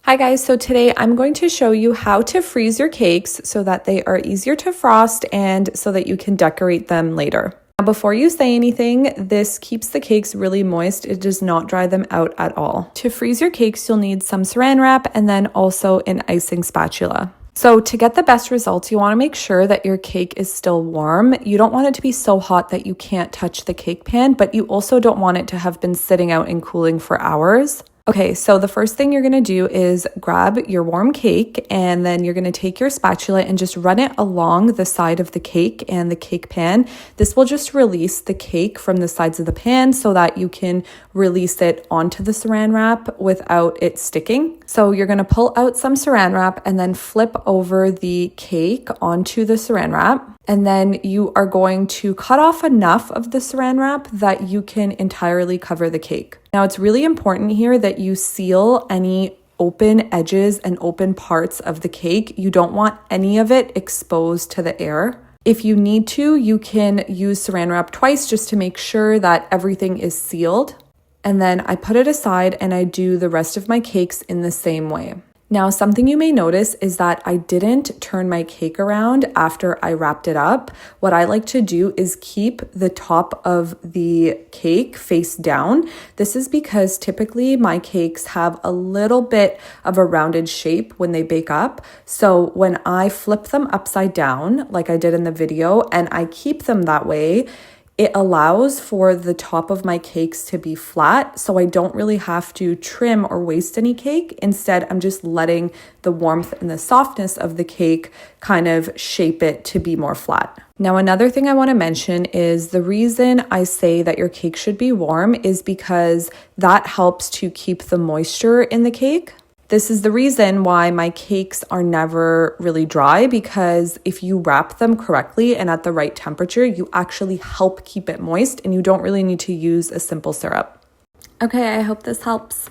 Hi guys, so today I'm going to show you how to freeze your cakes so that they are easier to frost and so that you can decorate them later. Now before you say anything, this keeps the cakes really moist. It does not dry them out at all. To freeze your cakes, you'll need some saran wrap and then also an icing spatula. So to get the best results, you want to make sure that your cake is still warm. You don't want it to be so hot that you can't touch the cake pan, but you also don't want it to have been sitting out and cooling for hours. Okay, so the first thing you're gonna do is grab your warm cake and then you're gonna take your spatula and just run it along the side of the cake and the cake pan. This will just release the cake from the sides of the pan so that you can release it onto the saran wrap without it sticking. So you're gonna pull out some saran wrap and then flip over the cake onto the saran wrap. And then you are going to cut off enough of the saran wrap that you can entirely cover the cake. Now, it's really important here that you seal any open edges and open parts of the cake. You don't want any of it exposed to the air. If you need to, you can use saran wrap twice just to make sure that everything is sealed. And then I put it aside and I do the rest of my cakes in the same way. Now, something you may notice is that I didn't turn my cake around after I wrapped it up. What I like to do is keep the top of the cake face down. This is because typically my cakes have a little bit of a rounded shape when they bake up. So when I flip them upside down, like I did in the video, and I keep them that way, it allows for the top of my cakes to be flat, so I don't really have to trim or waste any cake. Instead, I'm just letting the warmth and the softness of the cake kind of shape it to be more flat. Now, another thing I want to mention is the reason I say that your cake should be warm is because that helps to keep the moisture in the cake. This is the reason why my cakes are never really dry, because if you wrap them correctly and at the right temperature, you actually help keep it moist and you don't really need to use a simple syrup. Okay, I hope this helps.